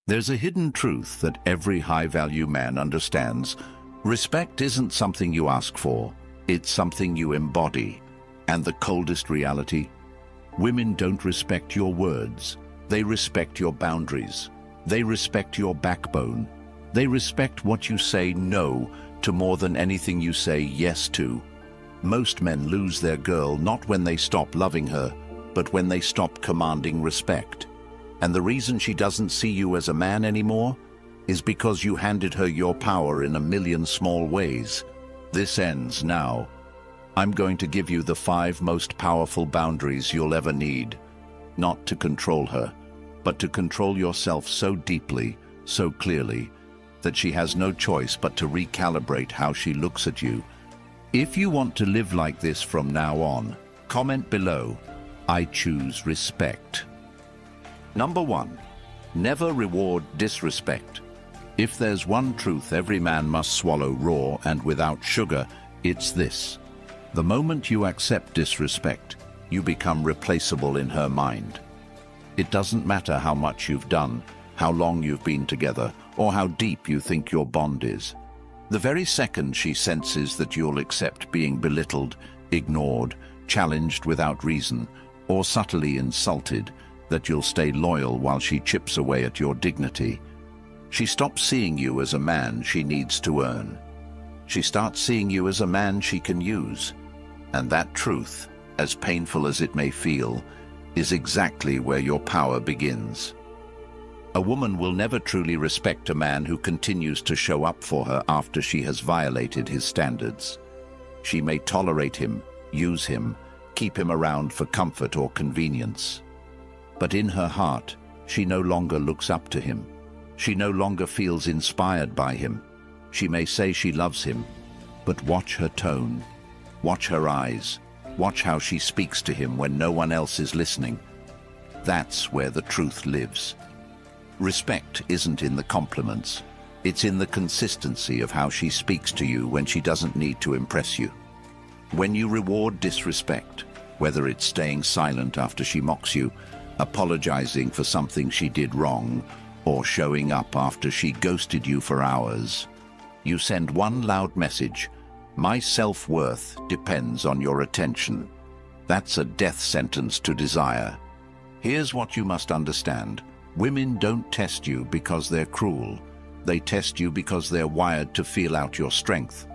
There's a hidden truth that every high-value man understands. Respect isn't something you ask for, it's something you embody. And the coldest reality? Women don't respect your words. They respect your boundaries. They respect your backbone. They respect what you say no to more than anything you say yes to. Most men lose their girl not when they stop loving her, but when they stop commanding respect. And the reason she doesn't see you as a man anymore is because you handed her your power in a million small ways. This ends now. I'm going to give you the 5 most powerful boundaries you'll ever need. Not to control her, but to control yourself so deeply, so clearly, that she has no choice but to recalibrate how she looks at you. If you want to live like this from now on, comment below, I choose respect. Number 1, never reward disrespect. If there's one truth every man must swallow raw and without sugar, it's this. The moment you accept disrespect, you become replaceable in her mind. It doesn't matter how much you've done, how long you've been together, or how deep you think your bond is. The very second she senses that you'll accept being belittled, ignored, challenged without reason, or subtly insulted, that you'll stay loyal while she chips away at your dignity. She stops seeing you as a man she needs to earn. She starts seeing you as a man she can use. And that truth, as painful as it may feel, is exactly where your power begins. A woman will never truly respect a man who continues to show up for her after she has violated his standards. She may tolerate him, use him, keep him around for comfort or convenience. But in her heart, she no longer looks up to him. She no longer feels inspired by him. She may say she loves him, but watch her tone, watch her eyes, watch how she speaks to him when no one else is listening. That's where the truth lives. Respect isn't in the compliments. It's in the consistency of how she speaks to you when she doesn't need to impress you. When you reward disrespect, whether it's staying silent after she mocks you, apologizing for something she did wrong, or showing up after she ghosted you for hours, you send one loud message: my self-worth depends on your attention. That's a death sentence to desire. Here's what you must understand. Women don't test you because they're cruel. They test you because they're wired to feel out your strength.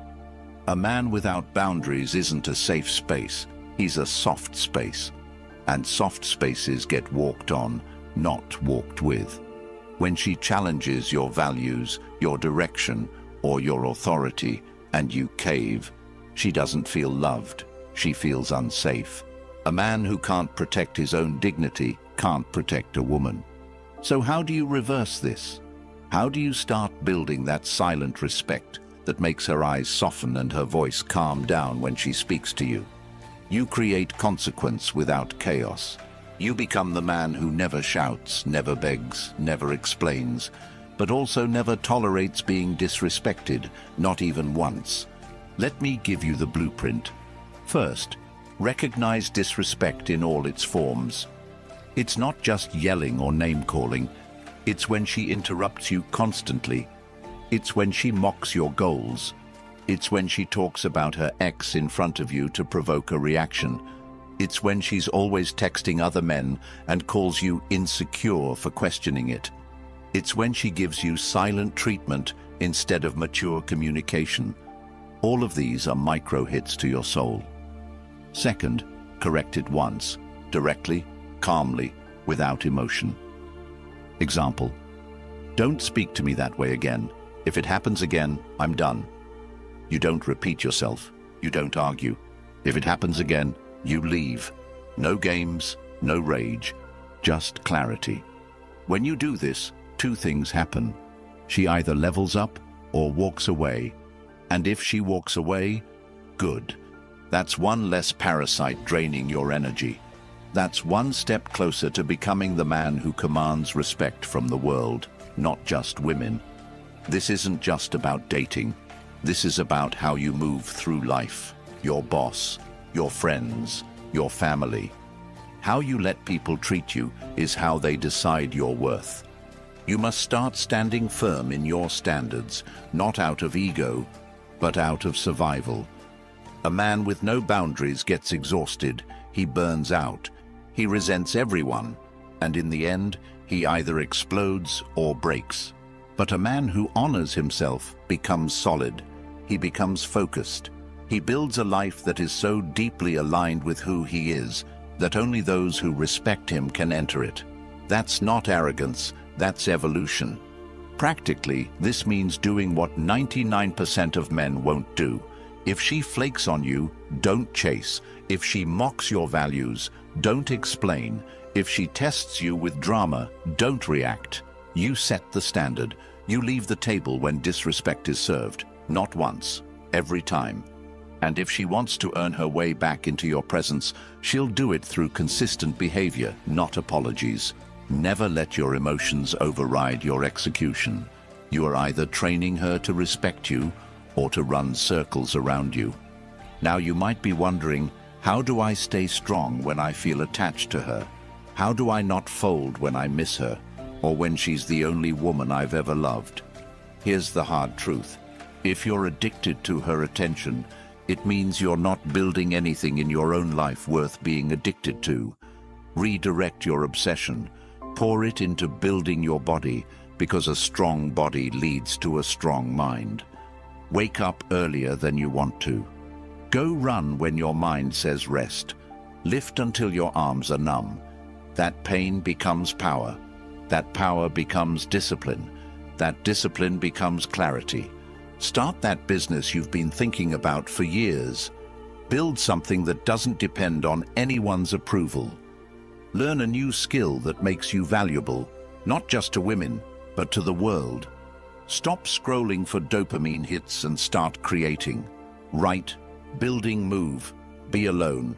A man without boundaries isn't a safe space. He's a soft space. And soft spaces get walked on, not walked with. When she challenges your values, your direction, or your authority, and you cave, she doesn't feel loved. She feels unsafe. A man who can't protect his own dignity can't protect a woman. So how do you reverse this? How do you start building that silent respect that makes her eyes soften and her voice calm down when she speaks to you? You create consequence without chaos. You become the man who never shouts, never begs, never explains, but also never tolerates being disrespected, not even once. Let me give you the blueprint. First, recognize disrespect in all its forms. It's not just yelling or name-calling. It's when she interrupts you constantly. It's when she mocks your goals. It's when she talks about her ex in front of you to provoke a reaction. It's when she's always texting other men and calls you insecure for questioning it. It's when she gives you silent treatment instead of mature communication. All of these are micro hits to your soul. Second, correct it once, directly, calmly, without emotion. Example: don't speak to me that way again. If it happens again, I'm done. You don't repeat yourself. You don't argue. If it happens again, you leave. No games, no rage, just clarity. When you do this, 2 things happen. She either levels up or walks away. And if she walks away, good. That's one less parasite draining your energy. That's one step closer to becoming the man who commands respect from the world, not just women. This isn't just about dating. This is about how you move through life, your boss, your friends, your family. How you let people treat you is how they decide your worth. You must start standing firm in your standards, not out of ego, but out of survival. A man with no boundaries gets exhausted, he burns out, he resents everyone, and in the end, he either explodes or breaks. But a man who honors himself becomes solid, he becomes focused. He builds a life that is so deeply aligned with who he is that only those who respect him can enter it. That's not arrogance, that's evolution. Practically, this means doing what 99% of men won't do. If she flakes on you, don't chase. If she mocks your values, don't explain. If she tests you with drama, don't react. You set the standard. You leave the table when disrespect is served. Not once, every time. And if she wants to earn her way back into your presence, she'll do it through consistent behavior, not apologies. Never let your emotions override your execution. You are either training her to respect you or to run circles around you. Now you might be wondering, how do I stay strong when I feel attached to her? How do I not fold when I miss her, or when she's the only woman I've ever loved? Here's the hard truth. If you're addicted to her attention, it means you're not building anything in your own life worth being addicted to. Redirect your obsession. Pour it into building your body, because a strong body leads to a strong mind. Wake up earlier than you want to. Go run when your mind says rest. Lift until your arms are numb. That pain becomes power. That power becomes discipline. That discipline becomes clarity. Start that business you've been thinking about for years. Build something that doesn't depend on anyone's approval. Learn a new skill that makes you valuable, not just to women, but to the world. Stop scrolling for dopamine hits and start creating. Write, building, move. Be alone,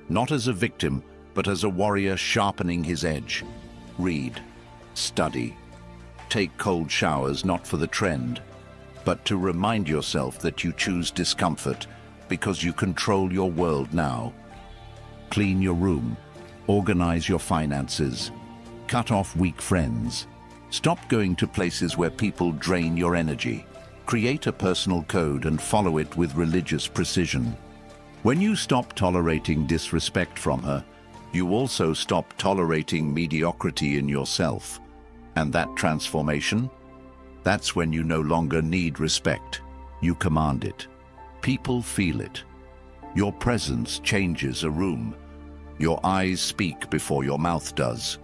not as a victim, but as a warrior sharpening his edge. Read, study. Take cold showers not for the trend, but to remind yourself that you choose discomfort because you control your world now. Clean your room. Organize your finances. Cut off weak friends. Stop going to places where people drain your energy. Create a personal code and follow it with religious precision. When you stop tolerating disrespect from her, you also stop tolerating mediocrity in yourself. And that transformation? That's when you no longer need respect. You command it. People feel it. Your presence changes a room. Your eyes speak before your mouth does.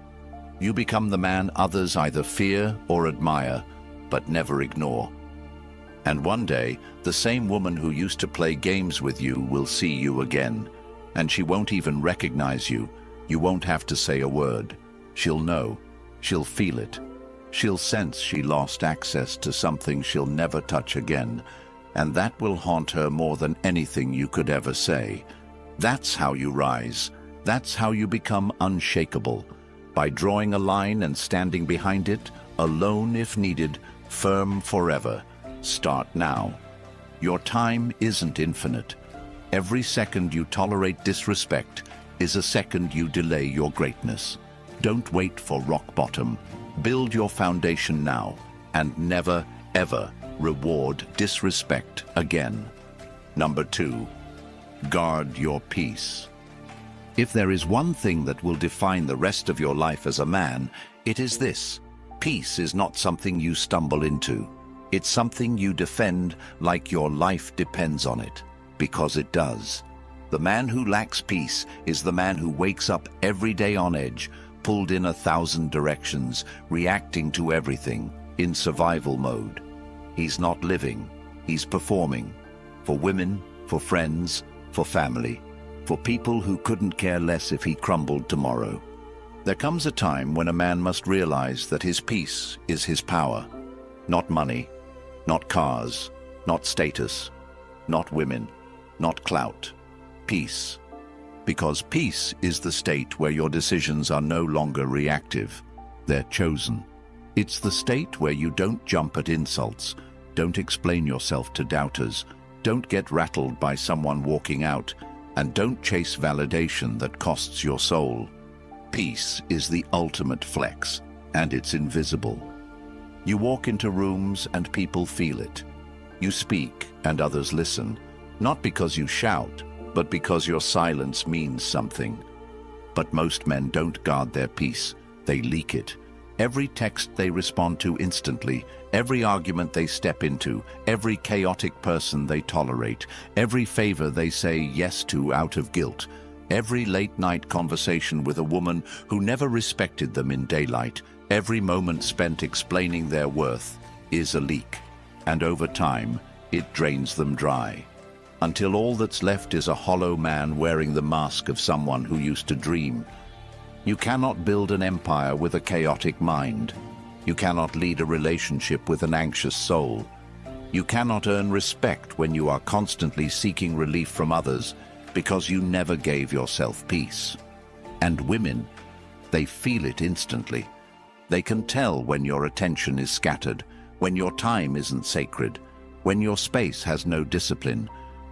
You become the man others either fear or admire, but never ignore. And one day, the same woman who used to play games with you will see you again, and she won't even recognize you. You won't have to say a word. She'll know. She'll feel it. She'll sense she lost access to something she'll never touch again, and that will haunt her more than anything you could ever say. That's how you rise. That's how you become unshakable. By drawing a line and standing behind it, alone if needed, firm forever. Start now. Your time isn't infinite. Every second you tolerate disrespect is a second you delay your greatness. Don't wait for rock bottom. Build your foundation now, and never, ever reward disrespect again. Number 2, guard your peace. If there is one thing that will define the rest of your life as a man, it is this. Peace is not something you stumble into. It's something you defend like your life depends on it, because it does. The man who lacks peace is the man who wakes up every day on edge, pulled in 1,000 directions, reacting to everything, in survival mode. He's not living, he's performing. For women, for friends, for family, for people who couldn't care less if he crumbled tomorrow. There comes a time when a man must realize that his peace is his power. Not money, not cars, not status, not women, not clout. Peace. Because peace is the state where your decisions are no longer reactive. They're chosen. It's the state where you don't jump at insults, don't explain yourself to doubters, don't get rattled by someone walking out, and don't chase validation that costs your soul. Peace is the ultimate flex, and it's invisible. You walk into rooms and people feel it. You speak and others listen, not because you shout, but because your silence means something. But most men don't guard their peace, they leak it. Every text they respond to instantly, every argument they step into, every chaotic person they tolerate, every favor they say yes to out of guilt, every late-night conversation with a woman who never respected them in daylight, every moment spent explaining their worth is a leak. And over time, it drains them dry, until all that's left is a hollow man wearing the mask of someone who used to dream. You cannot build an empire with a chaotic mind. You cannot lead a relationship with an anxious soul. You cannot earn respect when you are constantly seeking relief from others because you never gave yourself peace. And women, they feel it instantly. They can tell when your attention is scattered, when your time isn't sacred, when your space has no discipline,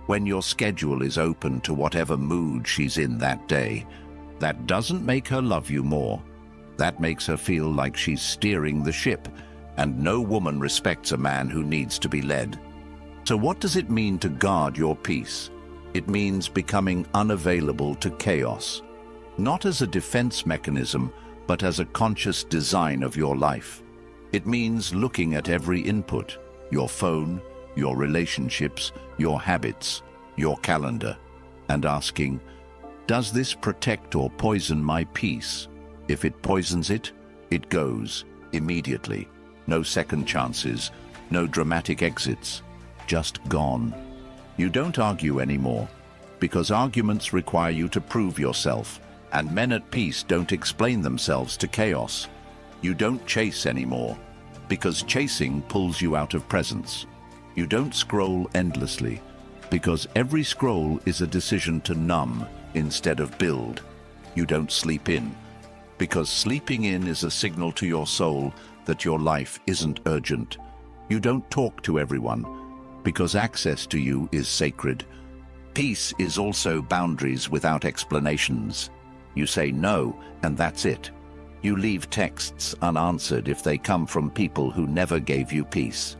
when your schedule is open to whatever mood she's in that day. That doesn't make her love you more. That makes her feel like she's steering the ship, and no woman respects a man who needs to be led. So what does it mean to guard your peace? It means becoming unavailable to chaos, not as a defense mechanism, but as a conscious design of your life. It means looking at every input, your phone, your relationships, your habits, your calendar, and asking, does this protect or poison my peace? If it poisons it, it goes immediately. No second chances, no dramatic exits, just gone. You don't argue anymore, because arguments require you to prove yourself, and men at peace don't explain themselves to chaos. You don't chase anymore, because chasing pulls you out of presence. You don't scroll endlessly, because every scroll is a decision to numb instead of build. You don't sleep in, because sleeping in is a signal to your soul that your life isn't urgent. You don't talk to everyone, because access to you is sacred. Peace is also boundaries without explanations. You say no, and that's it. You leave texts unanswered if they come from people who never gave you peace.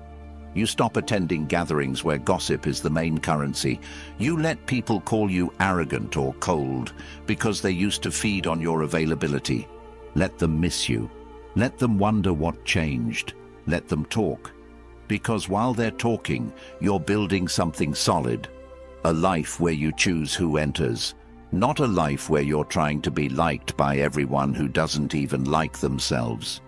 You stop attending gatherings where gossip is the main currency. You let people call you arrogant or cold because they used to feed on your availability. Let them miss you. Let them wonder what changed. Let them talk. Because while they're talking, you're building something solid. A life where you choose who enters. Not a life where you're trying to be liked by everyone who doesn't even like themselves.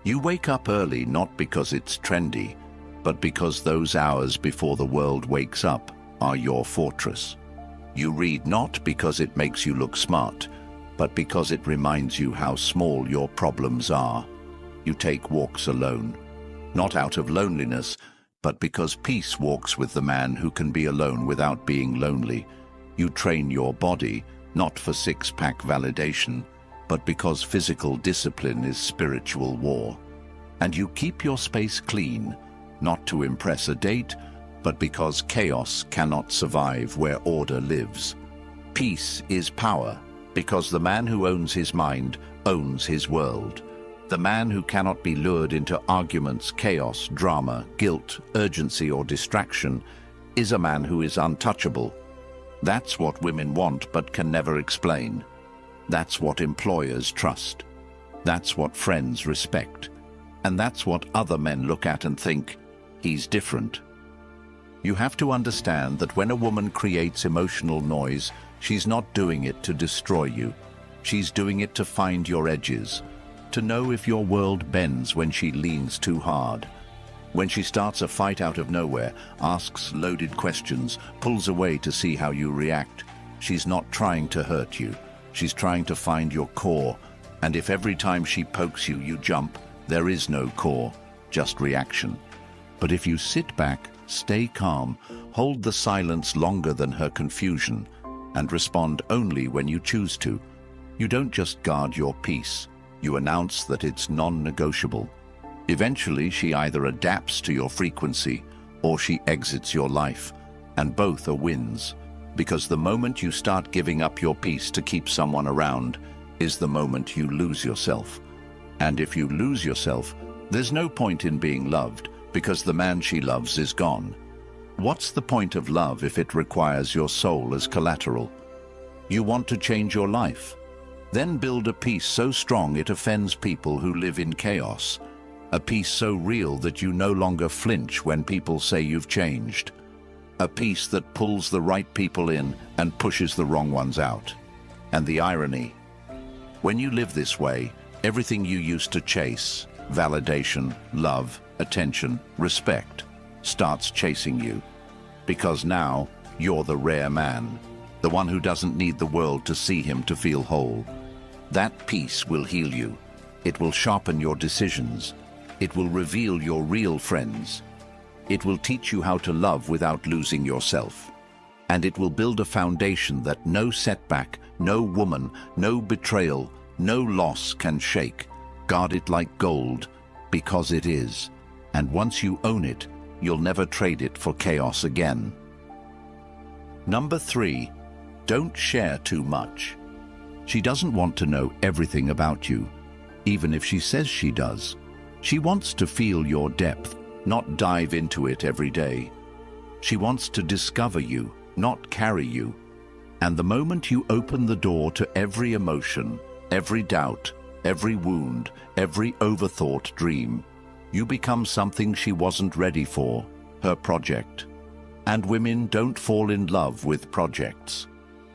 You wake up early not because it's trendy, but because those hours before the world wakes up are your fortress. You read not because it makes you look smart, but because it reminds you how small your problems are. You take walks alone, not out of loneliness, but because peace walks with the man who can be alone without being lonely. You train your body, not for six-pack validation, but because physical discipline is spiritual war. And you keep your space clean, not to impress a date, but because chaos cannot survive where order lives. Peace is power, because the man who owns his mind owns his world. The man who cannot be lured into arguments, chaos, drama, guilt, urgency, or distraction is a man who is untouchable. That's what women want but can never explain. That's what employers trust. That's what friends respect. And that's what other men look at and think, he's different. You have to understand that when a woman creates emotional noise, she's not doing it to destroy you. She's doing it to find your edges, to know if your world bends when she leans too hard. When she starts a fight out of nowhere, asks loaded questions, pulls away to see how you react, she's not trying to hurt you. She's trying to find your core. And if every time she pokes you, you jump, there is no core, just reaction. But if you sit back, stay calm, hold the silence longer than her confusion, and respond only when you choose to, you don't just guard your peace, you announce that it's non-negotiable. Eventually, she either adapts to your frequency or she exits your life, and both are wins, because the moment you start giving up your peace to keep someone around is the moment you lose yourself. And if you lose yourself, There's no point in being loved because the man she loves is gone. What's the point of love if it requires your soul as collateral? You want to change your life? Then build a peace so strong it offends people who live in chaos. A peace so real that you no longer flinch when people say you've changed. A peace that pulls the right people in and pushes the wrong ones out. And the irony, when you live this way, everything you used to chase, validation, love, attention, respect, starts chasing you. Because now, you're the rare man, the one who doesn't need the world to see him to feel whole. That peace will heal you. It will sharpen your decisions. It will reveal your real friends. It will teach you how to love without losing yourself. And it will build a foundation that no setback, no woman, no betrayal, no loss can shake. Guard it like gold, because it is. And once you own it, you'll never trade it for chaos again. Number 3, don't share too much. She doesn't want to know everything about you, even if she says she does. She wants to feel your depth, not dive into it every day. She wants to discover you, not carry you. And the moment you open the door to every emotion, every doubt, every wound, every overthought dream, you become something she wasn't ready for, her project. And women don't fall in love with projects.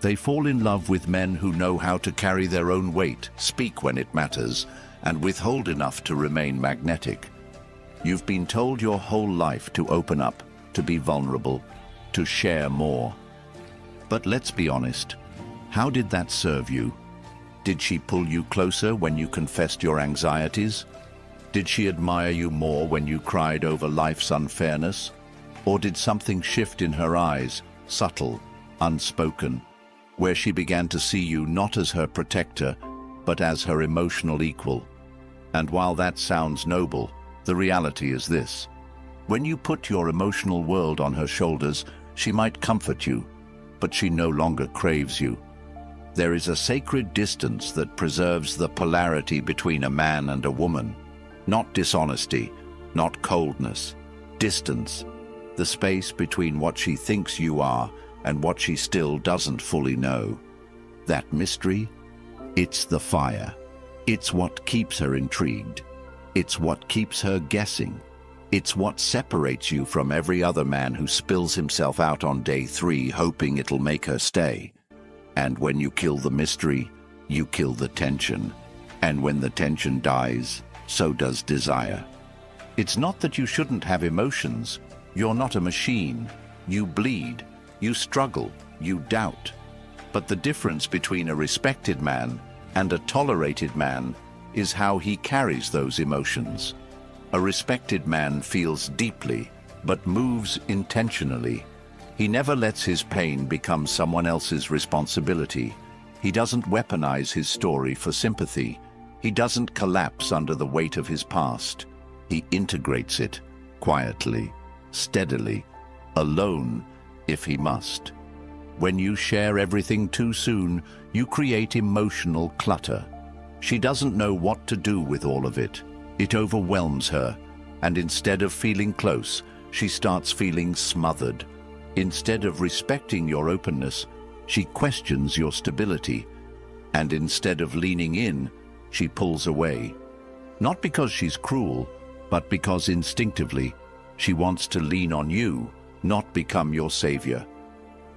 They fall in love with men who know how to carry their own weight, speak when it matters, and withhold enough to remain magnetic. You've been told your whole life to open up, to be vulnerable, to share more. But let's be honest, how did that serve you? Did she pull you closer when you confessed your anxieties? Did she admire you more when you cried over life's unfairness? Or did something shift in her eyes, subtle, unspoken, where she began to see you not as her protector, but as her emotional equal? And while that sounds noble, the reality is this. When you put your emotional world on her shoulders, she might comfort you, but she no longer craves you. There is a sacred distance that preserves the polarity between a man and a woman. Not dishonesty, not coldness. Distance, the space between what she thinks you are and what she still doesn't fully know. That mystery, it's the fire. It's what keeps her intrigued. It's what keeps her guessing. It's what separates you from every other man who spills himself out on day 3 hoping it'll make her stay. And when you kill the mystery, you kill the tension. And when the tension dies, so does desire. It's not that you shouldn't have emotions. You're not a machine. You bleed, you struggle, you doubt. But the difference between a respected man and a tolerated man is how he carries those emotions. A respected man feels deeply, but moves intentionally. He never lets his pain become someone else's responsibility. He doesn't weaponize his story for sympathy. He doesn't collapse under the weight of his past. He integrates it, quietly, steadily, alone, if he must. When you share everything too soon, you create emotional clutter. She doesn't know what to do with all of it. It overwhelms her, and instead of feeling close, she starts feeling smothered. Instead of respecting your openness, she questions your stability. And instead of leaning in, she pulls away. Not because she's cruel, but because instinctively, she wants to lean on you, not become your savior.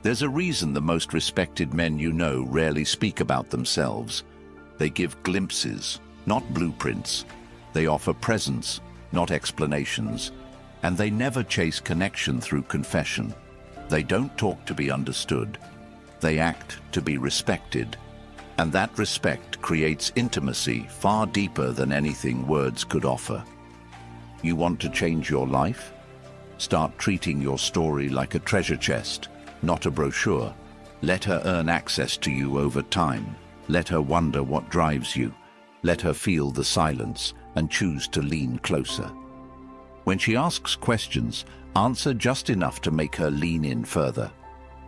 There's a reason the most respected men you know rarely speak about themselves. They give glimpses, not blueprints. They offer presence, not explanations. And they never chase connection through confession. They don't talk to be understood. They act to be respected. And that respect creates intimacy far deeper than anything words could offer. You want to change your life? Start treating your story like a treasure chest, not a brochure. Let her earn access to you over time. Let her wonder what drives you. Let her feel the silence and choose to lean closer. When she asks questions, answer just enough to make her lean in further.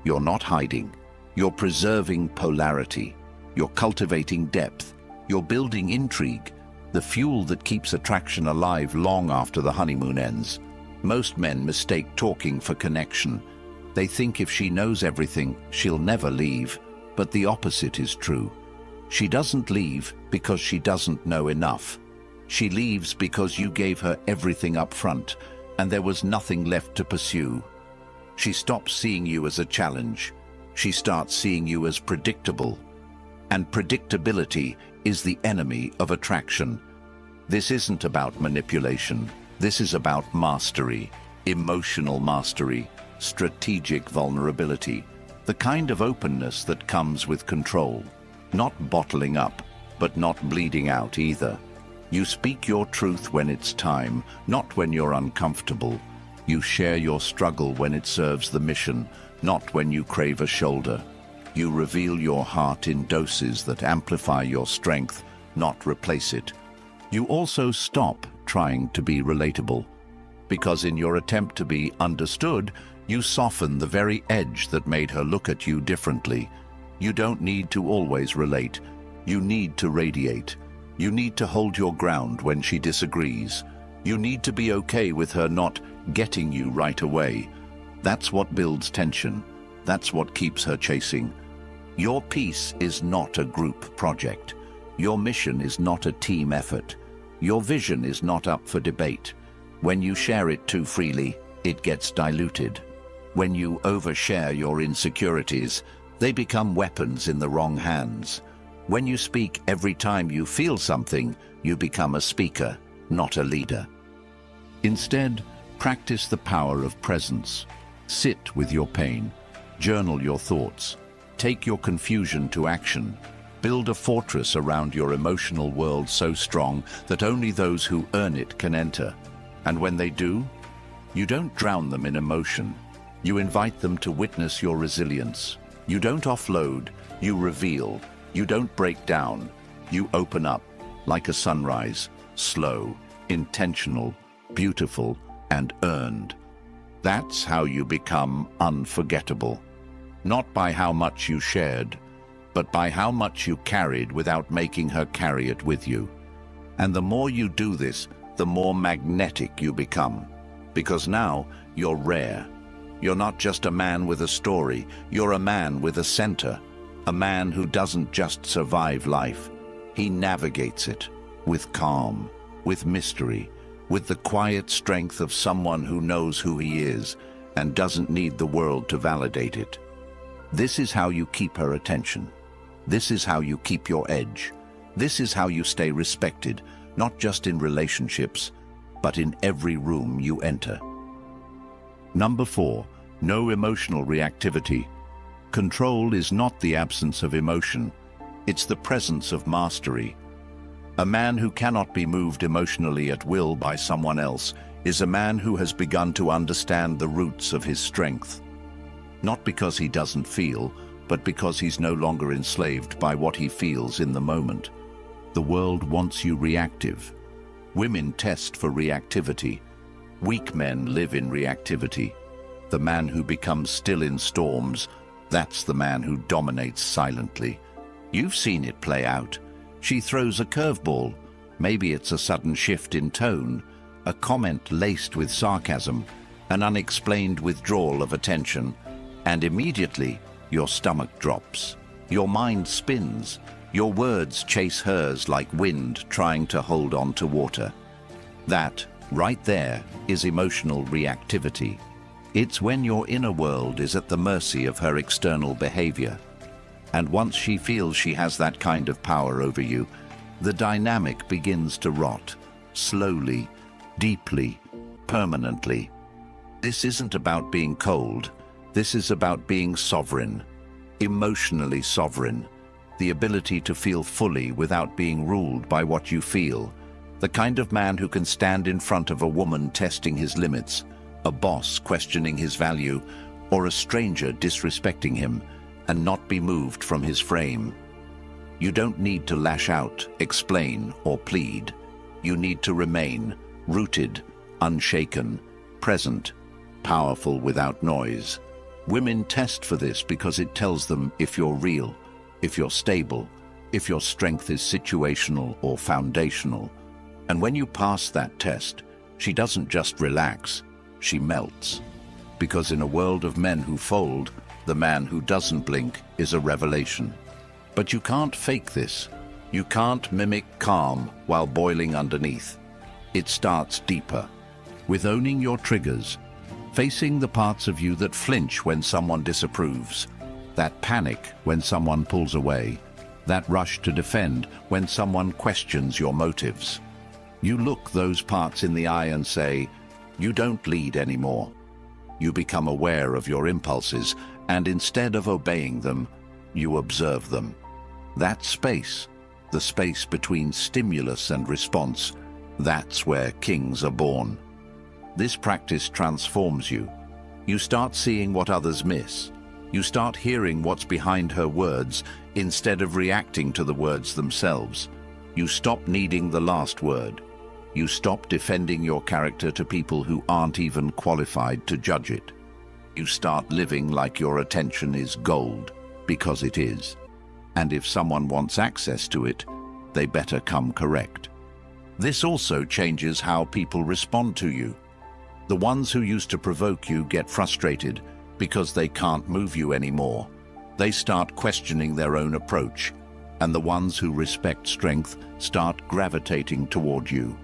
You're not hiding. You're preserving polarity. You're cultivating depth. You're building intrigue. the fuel that keeps attraction alive long after the honeymoon ends. Most men mistake talking for connection. They think if she knows everything, she'll never leave. But the opposite is true. She doesn't leave because she doesn't know enough. She leaves because you gave her everything up front, and there was nothing left to pursue. She stops seeing you as a challenge. She starts seeing you as predictable. And predictability is the enemy of attraction. This isn't about manipulation. This is about mastery, emotional mastery, strategic vulnerability, the kind of openness that comes with control. Not bottling up, but not bleeding out either. You speak your truth when it's time, not when you're uncomfortable. You share your struggle when it serves the mission, not when you crave a shoulder. You reveal your heart in doses that amplify your strength, not replace it. You also stop trying to be relatable, because in your attempt to be understood, you soften the very edge that made her look at you differently. You don't need to always relate. You need to radiate. You need to hold your ground when she disagrees. You need to be okay with her not getting you right away. That's what builds tension. That's what keeps her chasing. Your peace is not a group project. Your mission is not a team effort. Your vision is not up for debate. When you share it too freely, it gets diluted. When you overshare your insecurities, they become weapons in the wrong hands. When you speak every time you feel something, you become a speaker, not a leader. Instead, practice the power of presence. Sit with your pain. Journal your thoughts. Take your confusion to action. Build a fortress around your emotional world so strong that only those who earn it can enter. And when they do, you don't drown them in emotion. You invite them to witness your resilience. You don't offload, you reveal. You don't break down, you open up, like a sunrise, slow, intentional, beautiful, and earned. That's how you become unforgettable. Not by how much you shared, but by how much you carried without making her carry it with you. And the more you do this, the more magnetic you become. Because now you're rare. You're not just a man with a story, you're a man with a center. A man who doesn't just survive life. He navigates it with calm, with mystery, with the quiet strength of someone who knows who he is and doesn't need the world to validate it. This is how you keep her attention. This is how you keep your edge. This is how you stay respected, not just in relationships, but in every room you enter. Number 4, no emotional reactivity. Control is not the absence of emotion, it's the presence of mastery. A man who cannot be moved emotionally at will by someone else is a man who has begun to understand the roots of his strength. Not because he doesn't feel, but because he's no longer enslaved by what he feels in the moment. The world wants you reactive. Women test for reactivity. Weak men live in reactivity. The man who becomes still in storms, that's the man who dominates silently. You've seen it play out. She throws a curveball. Maybe it's a sudden shift in tone, a comment laced with sarcasm, an unexplained withdrawal of attention, and immediately your stomach drops. Your mind spins. Your words chase hers like wind trying to hold on to water. That, right there, is emotional reactivity. It's when your inner world is at the mercy of her external behavior. And once she feels she has that kind of power over you, the dynamic begins to rot, slowly, deeply, permanently. This isn't about being cold. This is about being sovereign, emotionally sovereign, the ability to feel fully without being ruled by what you feel, the kind of man who can stand in front of a woman testing his limits, a boss questioning his value, or a stranger disrespecting him, and not be moved from his frame. You don't need to lash out, explain, or plead. You need to remain rooted, unshaken, present, powerful without noise. Women test for this because it tells them if you're real, if you're stable, if your strength is situational or foundational. And when you pass that test, she doesn't just relax, she melts. Because in a world of men who fold, the man who doesn't blink is a revelation. But you can't fake this. You can't mimic calm while boiling underneath. It starts deeper, with owning your triggers, facing the parts of you that flinch when someone disapproves, that panic when someone pulls away, that rush to defend when someone questions your motives. You look those parts in the eye and say, you don't lead anymore. You become aware of your impulses, and instead of obeying them, you observe them. That space, the space between stimulus and response, that's where kings are born. This practice transforms you. You start seeing what others miss. You start hearing what's behind her words instead of reacting to the words themselves. You stop needing the last word. You stop defending your character to people who aren't even qualified to judge it. You start living like your attention is gold, because it is. And if someone wants access to it, they better come correct. This also changes how people respond to you. The ones who used to provoke you get frustrated because they can't move you anymore. They start questioning their own approach, and the ones who respect strength start gravitating toward you.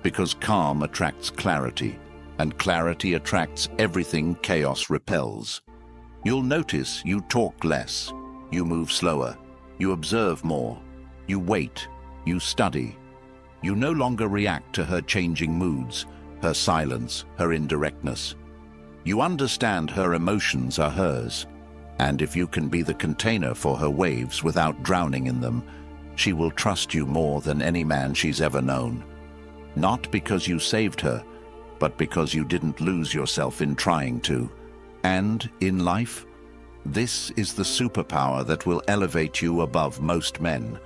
Because calm attracts clarity, and clarity attracts everything chaos repels. You'll notice you talk less, you move slower, you observe more, you wait, you study. You no longer react to her changing moods, her silence, her indirectness. You understand her emotions are hers, and if you can be the container for her waves without drowning in them, she will trust you more than any man she's ever known. Not because you saved her, but because you didn't lose yourself in trying to. And in life, this is the superpower that will elevate you above most men.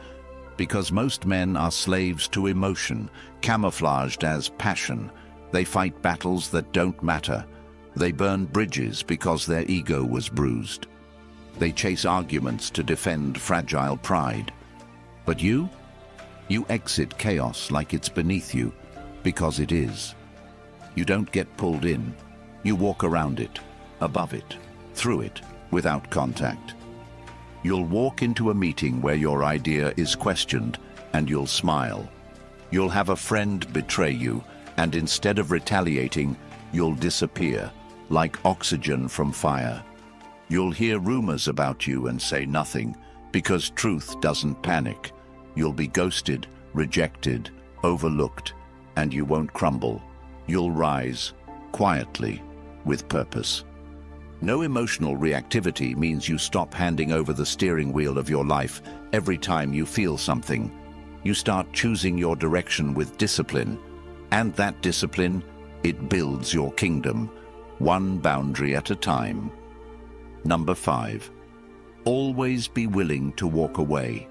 Because most men are slaves to emotion, camouflaged as passion. They fight battles that don't matter. They burn bridges because their ego was bruised. They chase arguments to defend fragile pride. But you exit chaos like it's beneath you, because it is. You don't get pulled in. You walk around it, above it, through it, without contact. You'll walk into a meeting where your idea is questioned, and you'll smile. You'll have a friend betray you, and instead of retaliating, you'll disappear, like oxygen from fire. You'll hear rumors about you and say nothing, because truth doesn't panic. You'll be ghosted, rejected, overlooked, and you won't crumble. You'll rise, quietly, with purpose. No emotional reactivity means you stop handing over the steering wheel of your life every time you feel something. You start choosing your direction with discipline, and that discipline, it builds your kingdom, one boundary at a time. Number 5. Always be willing to walk away.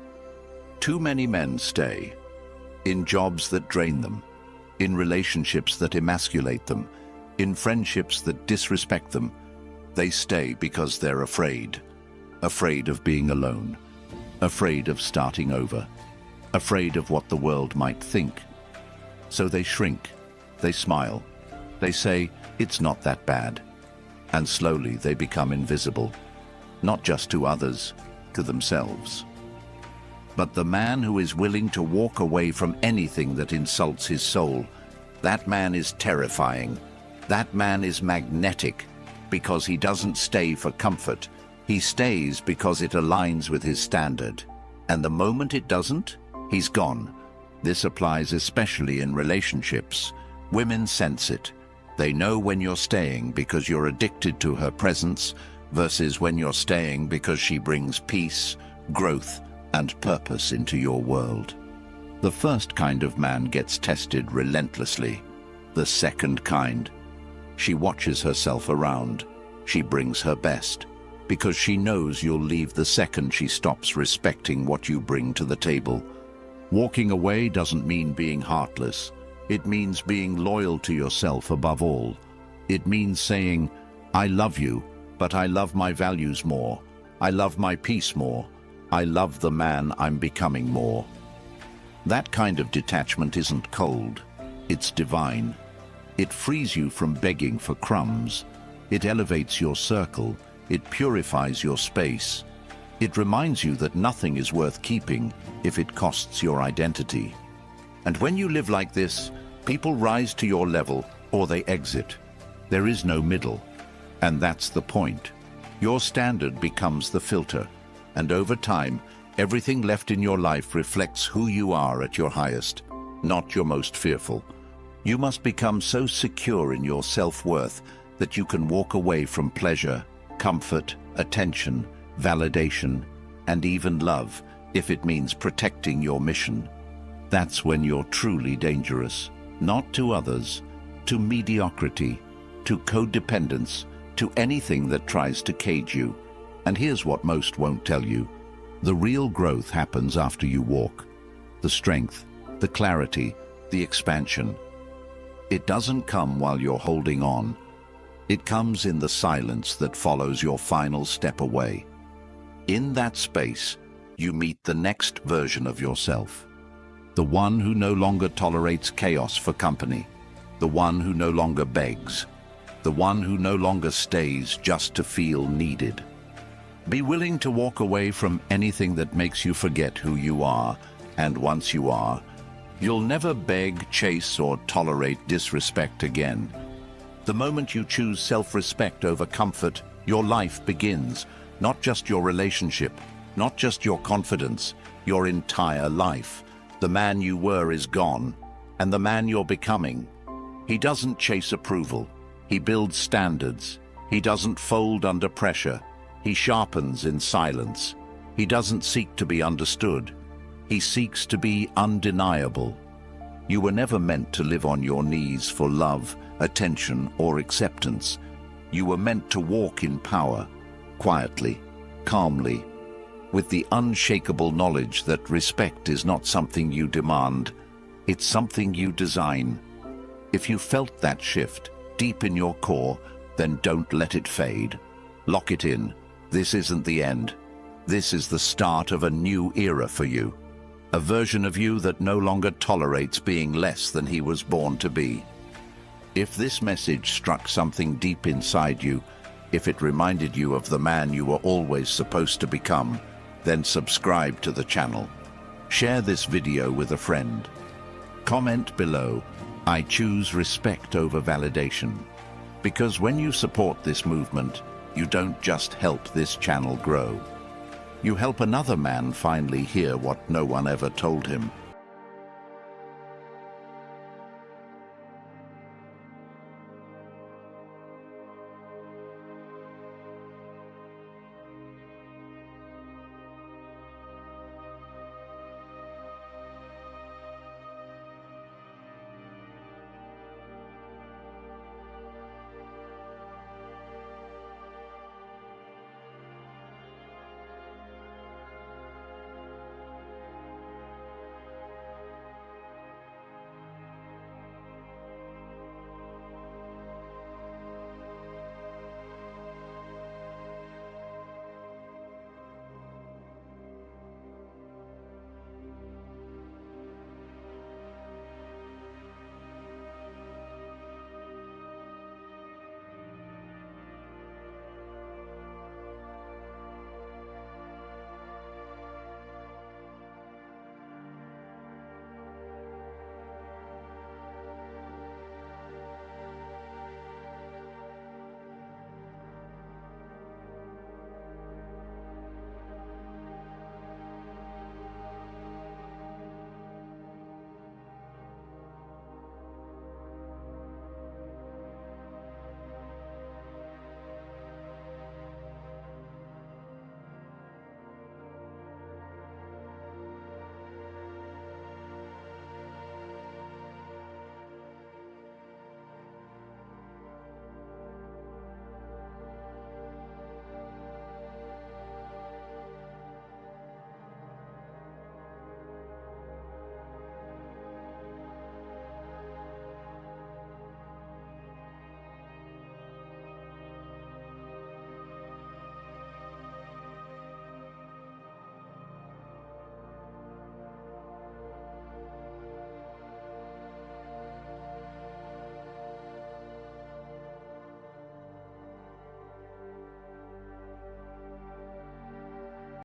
Too many men stay in jobs that drain them, in relationships that emasculate them, in friendships that disrespect them. They stay because they're afraid. Afraid of being alone. Afraid of starting over. Afraid of what the world might think. So they shrink. They smile. They say, it's not that bad. And slowly they become invisible. Not just to others, to themselves. But the man who is willing to walk away from anything that insults his soul, that man is terrifying. That man is magnetic, because he doesn't stay for comfort. He stays because it aligns with his standard. And the moment it doesn't, he's gone. This applies especially in relationships. Women sense it. They know when you're staying because you're addicted to her presence versus when you're staying because she brings peace, growth, and purpose into your world. The first kind of man gets tested relentlessly. The second kind, she watches herself around. She brings her best, because she knows you'll leave the second she stops respecting what you bring to the table. Walking away doesn't mean being heartless. It means being loyal to yourself above all. It means saying, I love you, but I love my values more. I love my peace more. I love the man I'm becoming more. That kind of detachment isn't cold, it's divine. It frees you from begging for crumbs. It elevates your circle. It purifies your space. It reminds you that nothing is worth keeping if it costs your identity. And when you live like this, people rise to your level or they exit. There is no middle. And that's the point. Your standard becomes the filter. And over time, everything left in your life reflects who you are at your highest, not your most fearful. You must become so secure in your self-worth that you can walk away from pleasure, comfort, attention, validation, and even love, if it means protecting your mission. That's when you're truly dangerous, not to others, to mediocrity, to codependence, to anything that tries to cage you. And here's what most won't tell you. The real growth happens after you walk. The strength, the clarity, the expansion. It doesn't come while you're holding on. It comes in the silence that follows your final step away. In that space, you meet the next version of yourself. The one who no longer tolerates chaos for company. The one who no longer begs. The one who no longer stays just to feel needed. Be willing to walk away from anything that makes you forget who you are, and once you are, you'll never beg, chase, or tolerate disrespect again. The moment you choose self-respect over comfort, your life begins. Not just your relationship, not just your confidence, your entire life. The man you were is gone, and the man you're becoming. He doesn't chase approval. He builds standards. He doesn't fold under pressure. He sharpens in silence. He doesn't seek to be understood. He seeks to be undeniable. You were never meant to live on your knees for love, attention, or acceptance. You were meant to walk in power, quietly, calmly, with the unshakable knowledge that respect is not something you demand, it's something you design. If you felt that shift deep in your core, then don't let it fade. Lock it in. This isn't the end. This is the start of a new era for you. A version of you that no longer tolerates being less than he was born to be. If this message struck something deep inside you, if it reminded you of the man you were always supposed to become, then subscribe to the channel. Share this video with a friend. Comment below, I choose respect over validation. Because when you support this movement, you don't just help this channel grow. You help another man finally hear what no one ever told him.